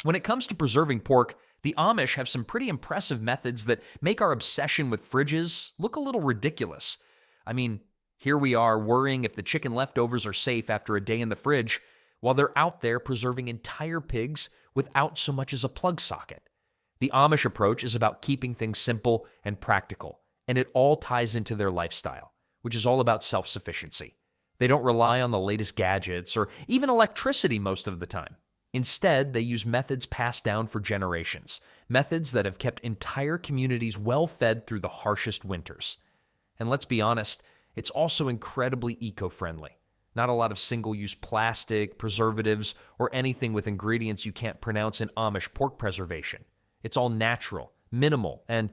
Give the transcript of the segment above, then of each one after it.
When it comes to preserving pork, the Amish have some pretty impressive methods that make our obsession with fridges look a little ridiculous. I mean, here we are worrying if the chicken leftovers are safe after a day in the fridge, while they're out there preserving entire pigs without so much as a plug socket. The Amish approach is about keeping things simple and practical, and it all ties into their lifestyle, which is all about self-sufficiency. They don't rely on the latest gadgets or even electricity most of the time. Instead, they use methods passed down for generations, methods that have kept entire communities well-fed through the harshest winters. And let's be honest, it's also incredibly eco-friendly. Not a lot of single-use plastic, preservatives, or anything with ingredients you can't pronounce in Amish pork preservation. It's all natural, minimal, and,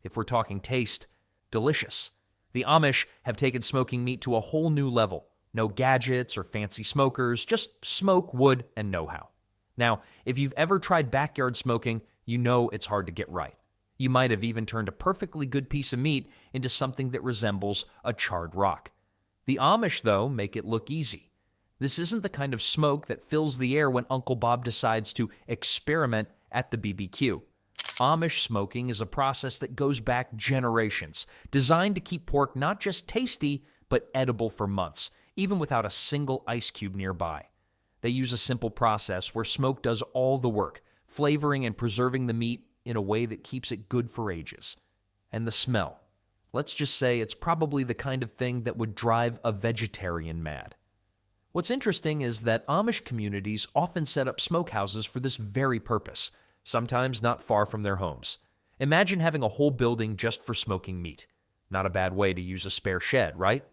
if we're talking taste, delicious. The Amish have taken smoking meat to a whole new level. No gadgets or fancy smokers, just smoke, wood, and know-how. Now, if you've ever tried backyard smoking, you know it's hard to get right. You might have even turned a perfectly good piece of meat into something that resembles a charred rock. The Amish, though, make it look easy. This isn't the kind of smoke that fills the air when Uncle Bob decides to experiment at the BBQ. Amish smoking is a process that goes back generations, designed to keep pork not just tasty, but edible for months, even without a single ice cube nearby. They use a simple process where smoke does all the work, flavoring and preserving the meat in a way that keeps it good for ages. And the smell. Let's just say it's probably the kind of thing that would drive a vegetarian mad. What's interesting is that Amish communities often set up smokehouses for this very purpose, sometimes not far from their homes. Imagine having a whole building just for smoking meat. Not a bad way to use a spare shed, right?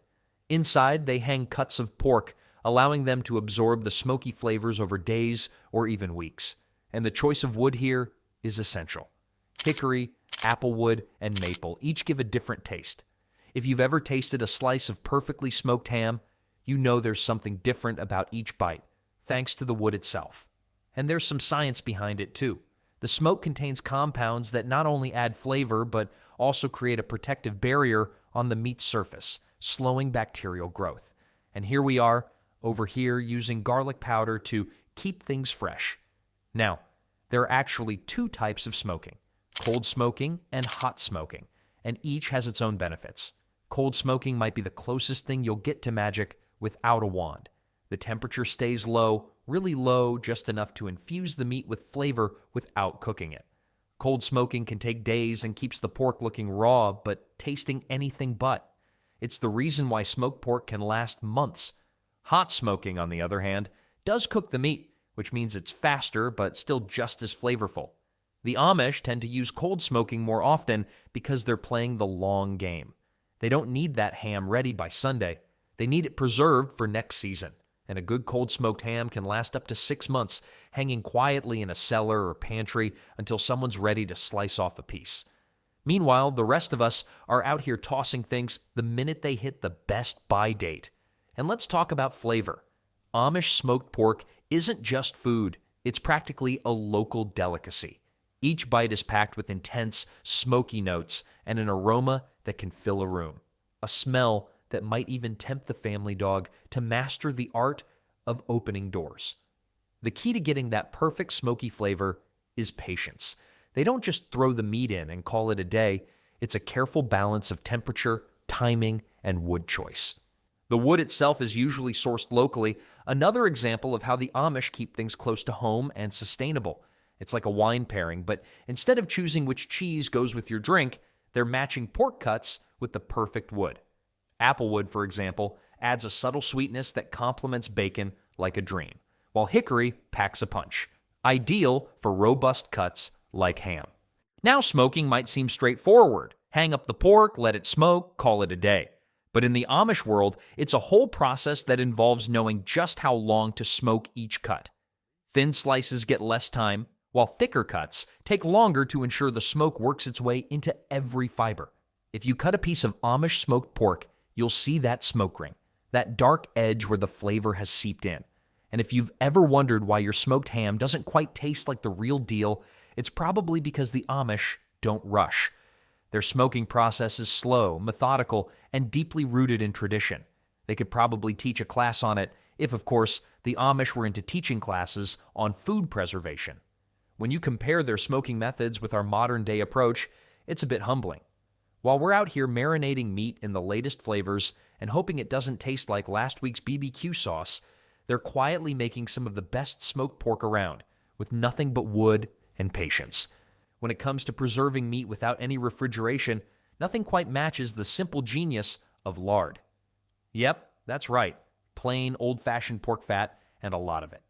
Inside, they hang cuts of pork, allowing them to absorb the smoky flavors over days or even weeks. And the choice of wood here is essential. Hickory, applewood, and maple each give a different taste. If you've ever tasted a slice of perfectly smoked ham, you know there's something different about each bite, thanks to the wood itself. And there's some science behind it too. The smoke contains compounds that not only add flavor, but also create a protective barrier on the meat's surface, slowing bacterial growth. And here we are, over here, using garlic powder to keep things fresh. Now, there are actually two types of smoking: cold smoking and hot smoking, and each has its own benefits. Cold smoking might be the closest thing you'll get to magic without a wand. The temperature stays low, really low, just enough to infuse the meat with flavor without cooking it. Cold smoking can take days and keeps the pork looking raw, but tasting anything but. It's the reason why smoked pork can last months. Hot smoking, on the other hand, does cook the meat, which means it's faster but still just as flavorful. The Amish tend to use cold smoking more often because they're playing the long game. They don't need that ham ready by Sunday. They need it preserved for next season. And a good cold smoked ham can last up to 6 months, hanging quietly in a cellar or pantry until someone's ready to slice off a piece. Meanwhile, the rest of us are out here tossing things the minute they hit the best buy date. And let's talk about flavor. Amish smoked pork isn't just food, it's practically a local delicacy. Each bite is packed with intense, smoky notes and an aroma that can fill a room. A smell that might even tempt the family dog to master the art of opening doors. The key to getting that perfect smoky flavor is patience. They don't just throw the meat in and call it a day. It's a careful balance of temperature, timing, and wood choice. The wood itself is usually sourced locally, another example of how the Amish keep things close to home and sustainable. It's like a wine pairing, but instead of choosing which cheese goes with your drink, they're matching pork cuts with the perfect wood. Applewood, for example, adds a subtle sweetness that complements bacon like a dream, while hickory packs a punch, ideal for robust cuts like ham. Now, smoking might seem straightforward. Hang up the pork, let it smoke, call it a day. But in the Amish world, it's a whole process that involves knowing just how long to smoke each cut. Thin slices get less time, while thicker cuts take longer to ensure the smoke works its way into every fiber. If you cut a piece of Amish smoked pork, you'll see that smoke ring, that dark edge where the flavor has seeped in. And if you've ever wondered why your smoked ham doesn't quite taste like the real deal, it's probably because the Amish don't rush. Their smoking process is slow, methodical, and deeply rooted in tradition. They could probably teach a class on it if, of course, the Amish were into teaching classes on food preservation. When you compare their smoking methods with our modern-day approach, it's a bit humbling. While we're out here marinating meat in the latest flavors and hoping it doesn't taste like last week's BBQ sauce, they're quietly making some of the best smoked pork around, with nothing but wood and patience. When it comes to preserving meat without any refrigeration, nothing quite matches the simple genius of lard. Yep, that's right. Plain, old-fashioned pork fat, and a lot of it.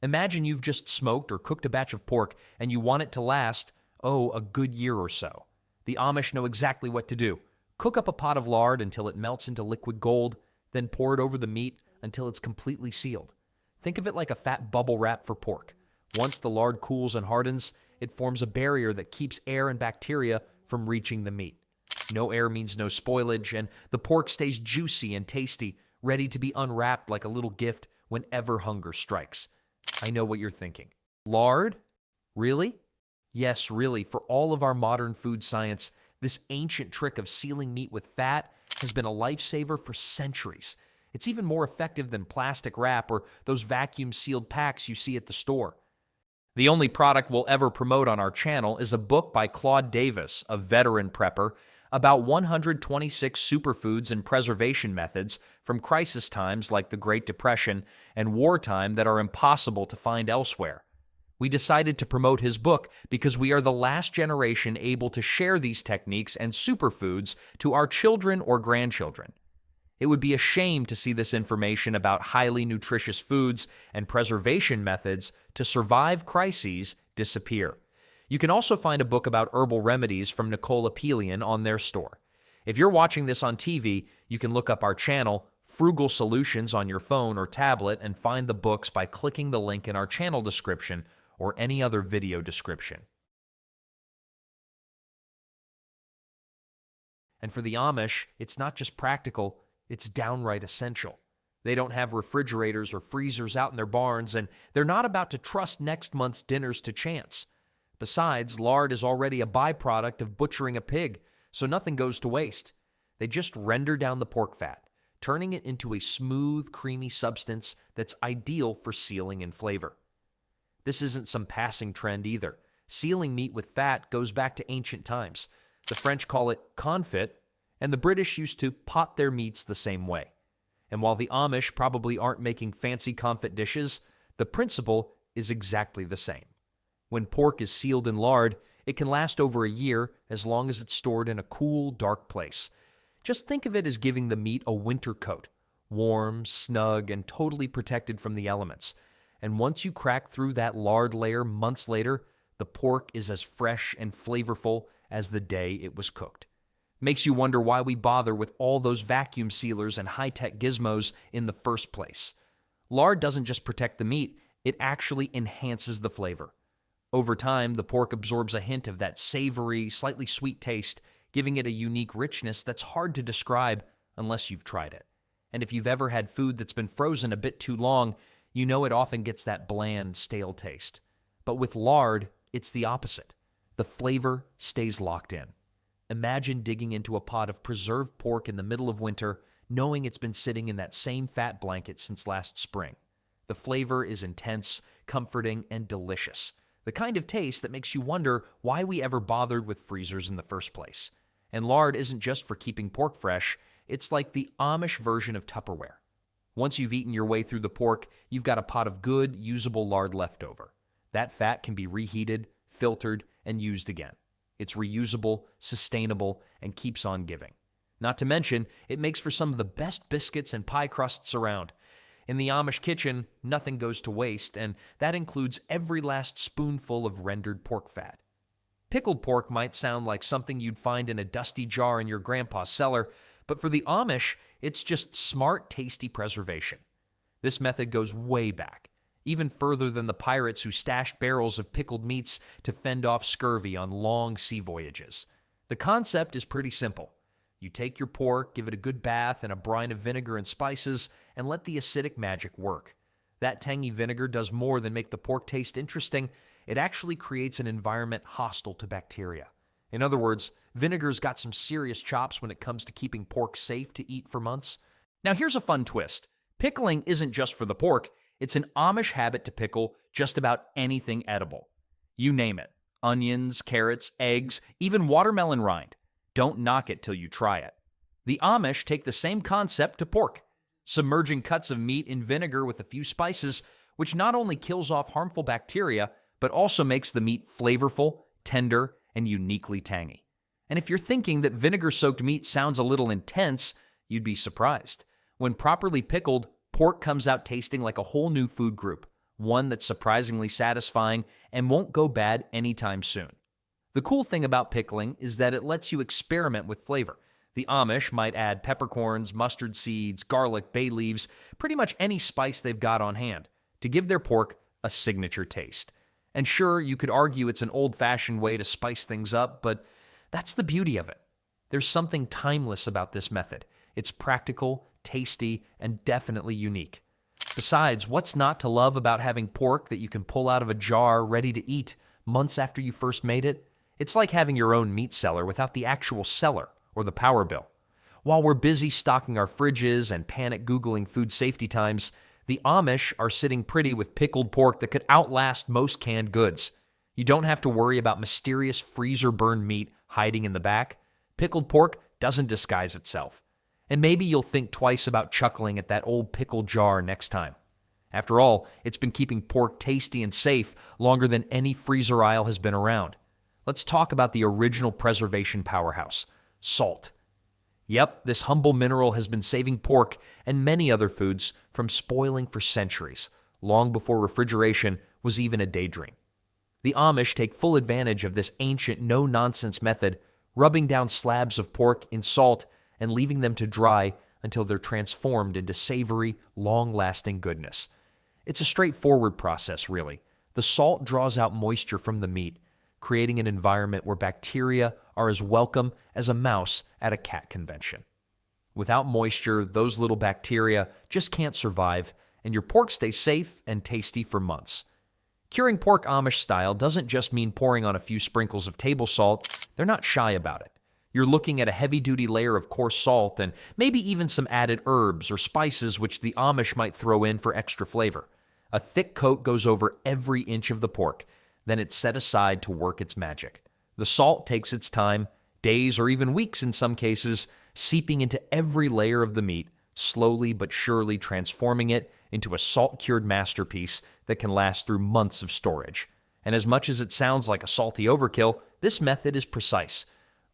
Imagine you've just smoked or cooked a batch of pork and you want it to last, a good year or so. The Amish know exactly what to do. Cook up a pot of lard until it melts into liquid gold, then pour it over the meat until it's completely sealed. Think of it like a fat bubble wrap for pork. Once the lard cools and hardens, it forms a barrier that keeps air and bacteria from reaching the meat. No air means no spoilage, and the pork stays juicy and tasty, ready to be unwrapped like a little gift whenever hunger strikes. I know what you're thinking. Lard? Really? Yes, really. For all of our modern food science, this ancient trick of sealing meat with fat has been a lifesaver for centuries. It's even more effective than plastic wrap or those vacuum-sealed packs you see at the store. The only product we'll ever promote on our channel is a book by Claude Davis, a veteran prepper, about 126 superfoods and preservation methods from crisis times like the Great Depression and wartime that are impossible to find elsewhere. We decided to promote his book because we are the last generation able to share these techniques and superfoods to our children or grandchildren. It would be a shame to see this information about highly nutritious foods and preservation methods to survive crises disappear. You can also find a book about herbal remedies from Nicole Apelian on their store. If you're watching this on TV, you can look up our channel, Frugal Solutions, on your phone or tablet and find the books by clicking the link in our channel description or any other video description. And for the Amish, it's not just practical, it's downright essential. They don't have refrigerators or freezers out in their barns, and they're not about to trust next month's dinners to chance. Besides, lard is already a byproduct of butchering a pig, so nothing goes to waste. They just render down the pork fat, turning it into a smooth, creamy substance that's ideal for sealing and flavor. This isn't some passing trend either. Sealing meat with fat goes back to ancient times. The French call it confit, and the British used to pot their meats the same way. And while the Amish probably aren't making fancy confit dishes, the principle is exactly the same. When pork is sealed in lard, it can last over a year as long as it's stored in a cool, dark place. Just think of it as giving the meat a winter coat, warm, snug, and totally protected from the elements. And once you crack through that lard layer months later, the pork is as fresh and flavorful as the day it was cooked. Makes you wonder why we bother with all those vacuum sealers and high-tech gizmos in the first place. Lard doesn't just protect the meat, it actually enhances the flavor. Over time, the pork absorbs a hint of that savory, slightly sweet taste, giving it a unique richness that's hard to describe unless you've tried it. And if you've ever had food that's been frozen a bit too long, you know it often gets that bland, stale taste. But with lard, it's the opposite. The flavor stays locked in. Imagine digging into a pot of preserved pork in the middle of winter, knowing it's been sitting in that same fat blanket since last spring. The flavor is intense, comforting, and delicious. The kind of taste that makes you wonder why we ever bothered with freezers in the first place. And lard isn't just for keeping pork fresh, it's like the Amish version of Tupperware. Once you've eaten your way through the pork, you've got a pot of good, usable lard left over. That fat can be reheated, filtered, and used again. It's reusable, sustainable, and keeps on giving. Not to mention, it makes for some of the best biscuits and pie crusts around. In the Amish kitchen, nothing goes to waste, and that includes every last spoonful of rendered pork fat. Pickled pork might sound like something you'd find in a dusty jar in your grandpa's cellar, but for the Amish, it's just smart, tasty preservation. This method goes way back, even further than the pirates who stashed barrels of pickled meats to fend off scurvy on long sea voyages. The concept is pretty simple. You take your pork, give it a good bath in a brine of vinegar and spices, and let the acidic magic work. That tangy vinegar does more than make the pork taste interesting. It actually creates an environment hostile to bacteria. In other words, vinegar's got some serious chops when it comes to keeping pork safe to eat for months. Now here's a fun twist. Pickling isn't just for the pork. It's an Amish habit to pickle just about anything edible. You name it. Onions, carrots, eggs, even watermelon rind. Don't knock it till you try it. The Amish take the same concept to pork, submerging cuts of meat in vinegar with a few spices, which not only kills off harmful bacteria, but also makes the meat flavorful, tender, and uniquely tangy. And if you're thinking that vinegar-soaked meat sounds a little intense, you'd be surprised. When properly pickled, pork comes out tasting like a whole new food group, one that's surprisingly satisfying and won't go bad anytime soon. The cool thing about pickling is that it lets you experiment with flavor. The Amish might add peppercorns, mustard seeds, garlic, bay leaves, pretty much any spice they've got on hand, to give their pork a signature taste. And sure, you could argue it's an old-fashioned way to spice things up, but that's the beauty of it. There's something timeless about this method. It's practical, tasty, and definitely unique. Besides, what's not to love about having pork that you can pull out of a jar ready to eat months after you first made it? It's like having your own meat cellar without the actual cellar or the power bill. While we're busy stocking our fridges and panic Googling food safety times, the Amish are sitting pretty with pickled pork that could outlast most canned goods. You don't have to worry about mysterious freezer-burned meat hiding in the back. Pickled pork doesn't disguise itself. And maybe you'll think twice about chuckling at that old pickle jar next time. After all, it's been keeping pork tasty and safe longer than any freezer aisle has been around. Let's talk about the original preservation powerhouse, salt. Yep, this humble mineral has been saving pork and many other foods from spoiling for centuries, long before refrigeration was even a daydream. The Amish take full advantage of this ancient, no-nonsense method, rubbing down slabs of pork in salt and leaving them to dry until they're transformed into savory, long-lasting goodness. It's a straightforward process, really. The salt draws out moisture from the meat, creating an environment where bacteria are as welcome as a mouse at a cat convention. Without moisture, those little bacteria just can't survive, and your pork stays safe and tasty for months. Curing pork Amish style doesn't just mean pouring on a few sprinkles of table salt. They're not shy about it. You're looking at a heavy-duty layer of coarse salt and maybe even some added herbs or spices which the Amish might throw in for extra flavor. A thick coat goes over every inch of the pork. Then it's set aside to work its magic. The salt takes its time, days or even weeks in some cases, seeping into every layer of the meat, slowly but surely transforming it into a salt-cured masterpiece that can last through months of storage. And as much as it sounds like a salty overkill, this method is precise.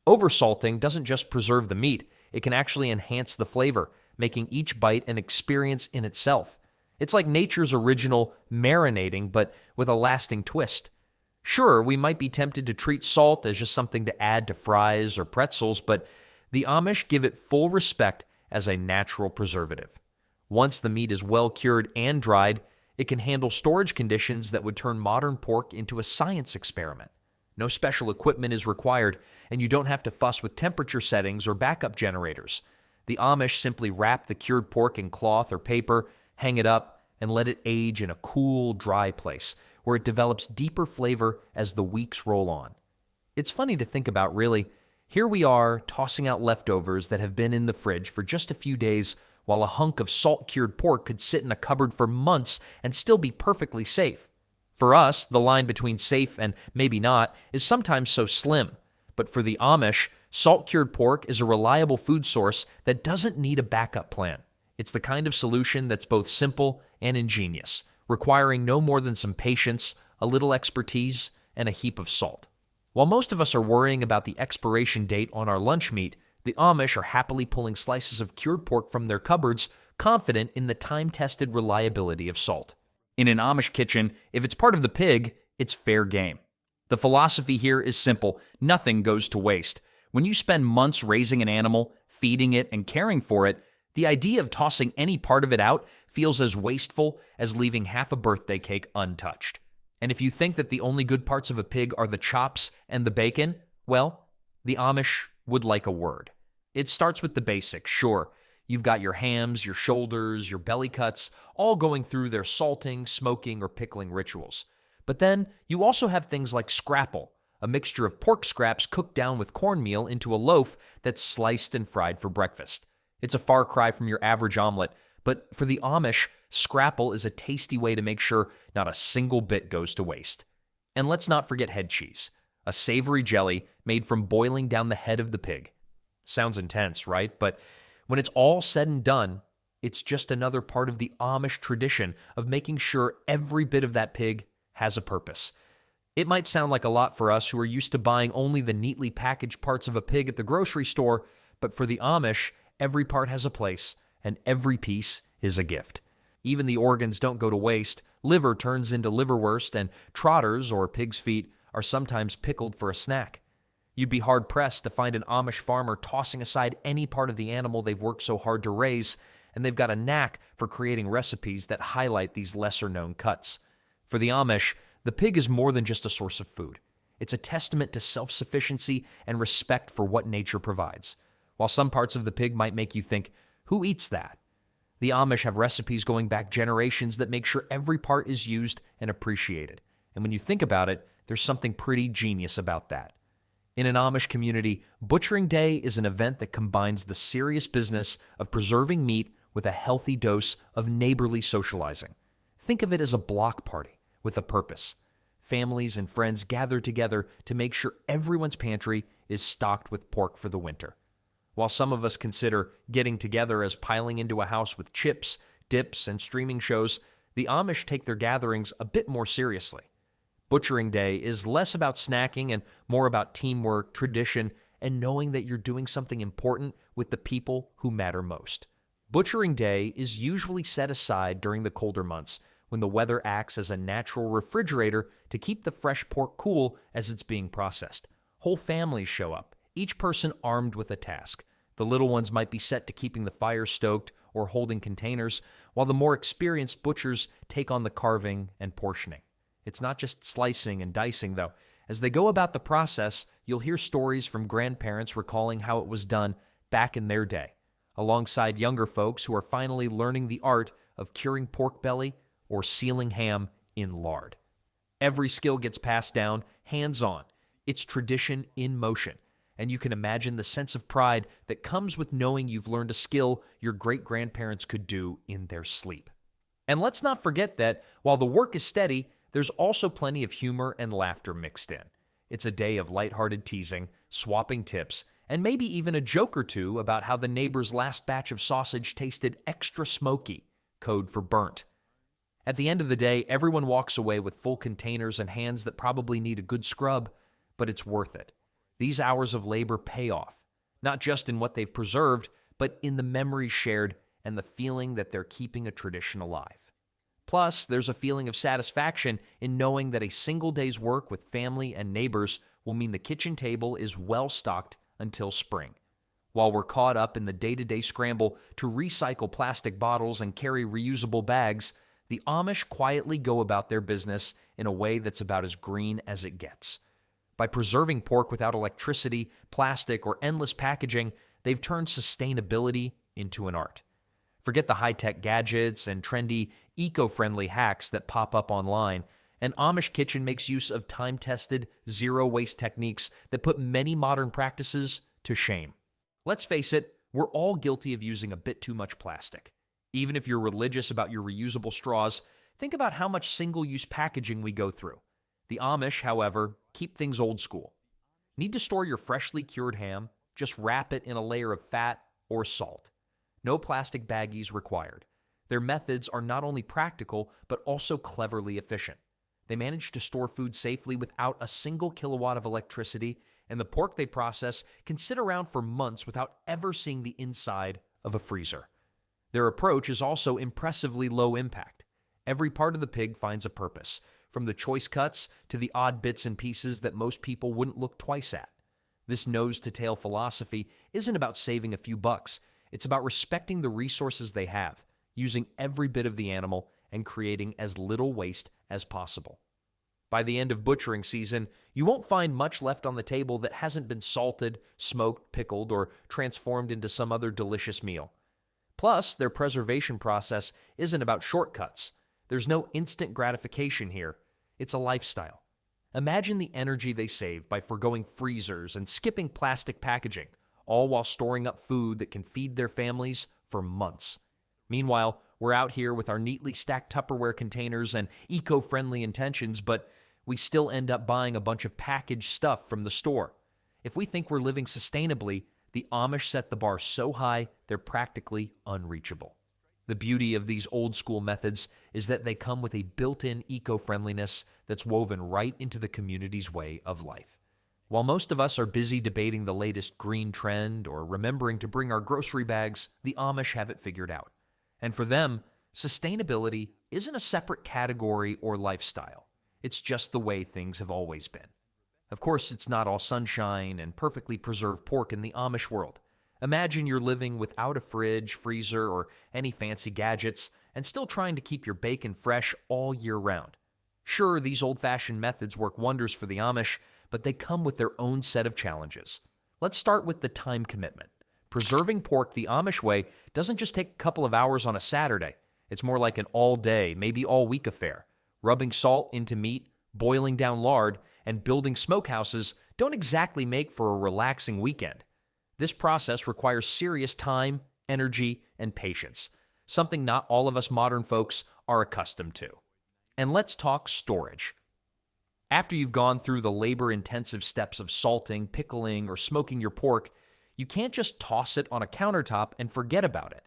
Oversalting doesn't just preserve the meat, it can actually enhance the flavor, making each bite an experience in itself. It's like nature's original marinating, but with a lasting twist. Sure, we might be tempted to treat salt as just something to add to fries or pretzels, but the Amish give it full respect as a natural preservative. Once the meat is well cured and dried, it can handle storage conditions that would turn modern pork into a science experiment. No special equipment is required, and you don't have to fuss with temperature settings or backup generators. The Amish simply wrap the cured pork in cloth or paper, hang it up, and let it age in a cool, dry place, where it develops deeper flavor as the weeks roll on. It's funny to think about, really. Here we are, tossing out leftovers that have been in the fridge for just a few days, while a hunk of salt-cured pork could sit in a cupboard for months and still be perfectly safe. For us, the line between safe and maybe not is sometimes so slim. But for the Amish, salt-cured pork is a reliable food source that doesn't need a backup plan. It's the kind of solution that's both simple and ingenious, requiring no more than some patience, a little expertise, and a heap of salt. While most of us are worrying about the expiration date on our lunch meat, the Amish are happily pulling slices of cured pork from their cupboards, confident in the time-tested reliability of salt. In an Amish kitchen, if it's part of the pig, it's fair game. The philosophy here is simple: nothing goes to waste. When you spend months raising an animal, feeding it, and caring for it, the idea of tossing any part of it out feels as wasteful as leaving half a birthday cake untouched. And if you think that the only good parts of a pig are the chops and the bacon, well, the Amish would like a word. It starts with the basics, sure. You've got your hams, your shoulders, your belly cuts, all going through their salting, smoking, or pickling rituals. But then you also have things like scrapple, a mixture of pork scraps cooked down with cornmeal into a loaf that's sliced and fried for breakfast. It's a far cry from your average omelet, but for the Amish, scrapple is a tasty way to make sure not a single bit goes to waste. And let's not forget head cheese, a savory jelly made from boiling down the head of the pig. Sounds intense, right? But when it's all said and done, it's just another part of the Amish tradition of making sure every bit of that pig has a purpose. It might sound like a lot for us who are used to buying only the neatly packaged parts of a pig at the grocery store, but for the Amish, every part has a place, and every piece is a gift. Even the organs don't go to waste. Liver turns into liverwurst, and trotters, or pig's feet, are sometimes pickled for a snack. You'd be hard-pressed to find an Amish farmer tossing aside any part of the animal they've worked so hard to raise, and they've got a knack for creating recipes that highlight these lesser-known cuts. For the Amish, the pig is more than just a source of food. It's a testament to self-sufficiency and respect for what nature provides. While some parts of the pig might make you think, who eats that? The Amish have recipes going back generations that make sure every part is used and appreciated. And when you think about it, there's something pretty genius about that. In an Amish community, Butchering Day is an event that combines the serious business of preserving meat with a healthy dose of neighborly socializing. Think of it as a block party with a purpose. Families and friends gather together to make sure everyone's pantry is stocked with pork for the winter. While some of us consider getting together as piling into a house with chips, dips, and streaming shows, the Amish take their gatherings a bit more seriously. Butchering Day is less about snacking and more about teamwork, tradition, and knowing that you're doing something important with the people who matter most. Butchering Day is usually set aside during the colder months, when the weather acts as a natural refrigerator to keep the fresh pork cool as it's being processed. Whole families show up, each person armed with a task. The little ones might be set to keeping the fire stoked or holding containers, while the more experienced butchers take on the carving and portioning. It's not just slicing and dicing, though. As they go about the process, you'll hear stories from grandparents recalling how it was done back in their day, alongside younger folks who are finally learning the art of curing pork belly or sealing ham in lard. Every skill gets passed down, hands-on. It's tradition in motion, and you can imagine the sense of pride that comes with knowing you've learned a skill your great-grandparents could do in their sleep. And let's not forget that while the work is steady, there's also plenty of humor and laughter mixed in. It's a day of lighthearted teasing, swapping tips, and maybe even a joke or two about how the neighbor's last batch of sausage tasted extra smoky, code for burnt. At the end of the day, everyone walks away with full containers and hands that probably need a good scrub, but it's worth it. These hours of labor pay off, not just in what they've preserved, but in the memories shared and the feeling that they're keeping a tradition alive. Plus, there's a feeling of satisfaction in knowing that a single day's work with family and neighbors will mean the kitchen table is well stocked until spring. While we're caught up in the day-to-day scramble to recycle plastic bottles and carry reusable bags, the Amish quietly go about their business in a way that's about as green as it gets. By preserving pork without electricity, plastic, or endless packaging, they've turned sustainability into an art. Forget the high-tech gadgets and trendy, eco-friendly hacks that pop up online. An Amish kitchen makes use of time-tested, zero-waste techniques that put many modern practices to shame. Let's face it, we're all guilty of using a bit too much plastic. Even if you're religious about your reusable straws, think about how much single-use packaging we go through. The Amish, however, keep things old school. Need to store your freshly cured ham? Just wrap it in a layer of fat or salt. No plastic baggies required. Their methods are not only practical, but also cleverly efficient. They manage to store food safely without a single kilowatt of electricity, and the pork they process can sit around for months without ever seeing the inside of a freezer. Their approach is also impressively low impact. Every part of the pig finds a purpose, from the choice cuts to the odd bits and pieces that most people wouldn't look twice at. This nose-to-tail philosophy isn't about saving a few bucks. It's about respecting the resources they have, using every bit of the animal, and creating as little waste as possible. By the end of butchering season, you won't find much left on the table that hasn't been salted, smoked, pickled, or transformed into some other delicious meal. Plus, their preservation process isn't about shortcuts. There's no instant gratification here. It's a lifestyle. Imagine the energy they save by forgoing freezers and skipping plastic packaging, all while storing up food that can feed their families for months. Meanwhile, we're out here with our neatly stacked Tupperware containers and eco-friendly intentions, but we still end up buying a bunch of packaged stuff from the store. If we think we're living sustainably, the Amish set the bar so high they're practically unreachable. The beauty of these old school methods is that they come with a built-in eco-friendliness that's woven right into the community's way of life. While most of us are busy debating the latest green trend or remembering to bring our grocery bags, the Amish have it figured out. And for them, sustainability isn't a separate category or lifestyle. It's just the way things have always been. Of course, it's not all sunshine and perfectly preserved pork in the Amish world. Imagine you're living without a fridge, freezer, or any fancy gadgets, and still trying to keep your bacon fresh all year round. Sure, these old-fashioned methods work wonders for the Amish, but they come with their own set of challenges. Let's start with the time commitment. Preserving pork the Amish way doesn't just take a couple of hours on a Saturday. It's more like an all-day, maybe all-week affair. Rubbing salt into meat, boiling down lard, and building smokehouses don't exactly make for a relaxing weekend. This process requires serious time, energy, and patience, something not all of us modern folks are accustomed to. And let's talk storage. After you've gone through the labor-intensive steps of salting, pickling, or smoking your pork, you can't just toss it on a countertop and forget about it.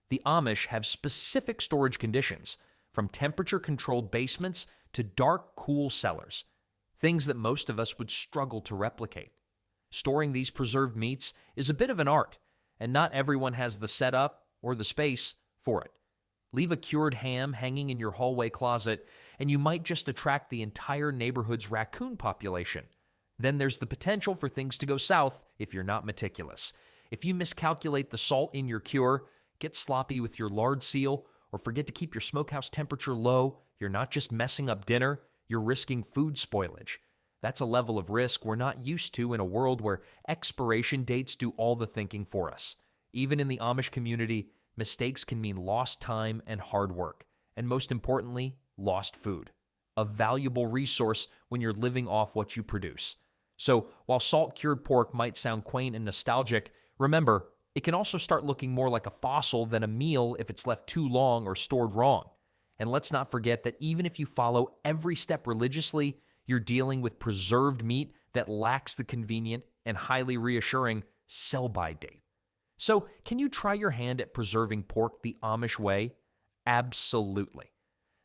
The Amish have specific storage conditions, from temperature-controlled basements to dark, cool cellars, things that most of us would struggle to replicate. Storing these preserved meats is a bit of an art, and not everyone has the setup or the space for it. Leave a cured ham hanging in your hallway closet, and you might just attract the entire neighborhood's raccoon population. Then there's the potential for things to go south if you're not meticulous. If you miscalculate the salt in your cure, get sloppy with your lard seal, or forget to keep your smokehouse temperature low, you're not just messing up dinner, you're risking food spoilage. That's a level of risk we're not used to in a world where expiration dates do all the thinking for us. Even in the Amish community, mistakes can mean lost time and hard work, and most importantly, lost food. A valuable resource when you're living off what you produce. So, while salt-cured pork might sound quaint and nostalgic, remember, it can also start looking more like a fossil than a meal if it's left too long or stored wrong. And let's not forget that even if you follow every step religiously, you're dealing with preserved meat that lacks the convenient and highly reassuring sell-by date. So, can you try your hand at preserving pork the Amish way? Absolutely.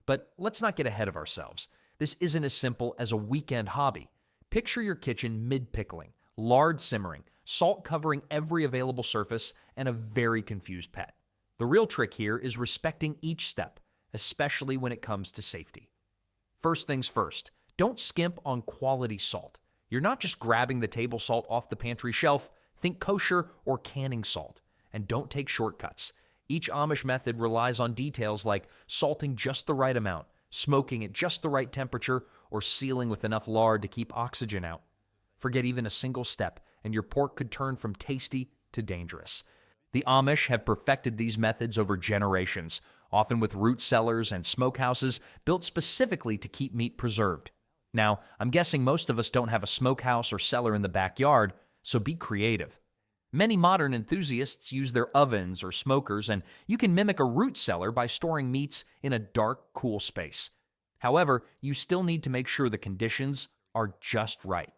But let's not get ahead of ourselves. This isn't as simple as a weekend hobby. Picture your kitchen mid-pickling, lard simmering, salt covering every available surface, and a very confused pet. The real trick here is respecting each step, especially when it comes to safety. First things first, don't skimp on quality salt. You're not just grabbing the table salt off the pantry shelf. Think kosher or canning salt. And don't take shortcuts. Each Amish method relies on details like salting just the right amount, smoking at just the right temperature, or sealing with enough lard to keep oxygen out. Forget even a single step, and your pork could turn from tasty to dangerous. The Amish have perfected these methods over generations, often with root cellars and smokehouses built specifically to keep meat preserved. Now, I'm guessing most of us don't have a smokehouse or cellar in the backyard, so be creative. Many modern enthusiasts use their ovens or smokers, and you can mimic a root cellar by storing meats in a dark, cool space. However, you still need to make sure the conditions are just right.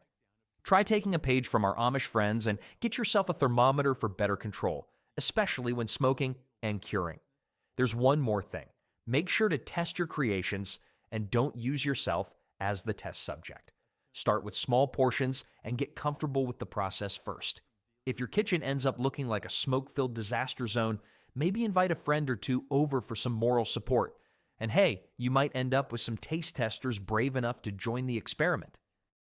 Try taking a page from our Amish friends and get yourself a thermometer for better control, especially when smoking and curing. There's one more thing. Make sure to test your creations and don't use yourself as the test subject. Start with small portions and get comfortable with the process first. If your kitchen ends up looking like a smoke-filled disaster zone, maybe invite a friend or two over for some moral support. And hey, you might end up with some taste testers brave enough to join the experiment.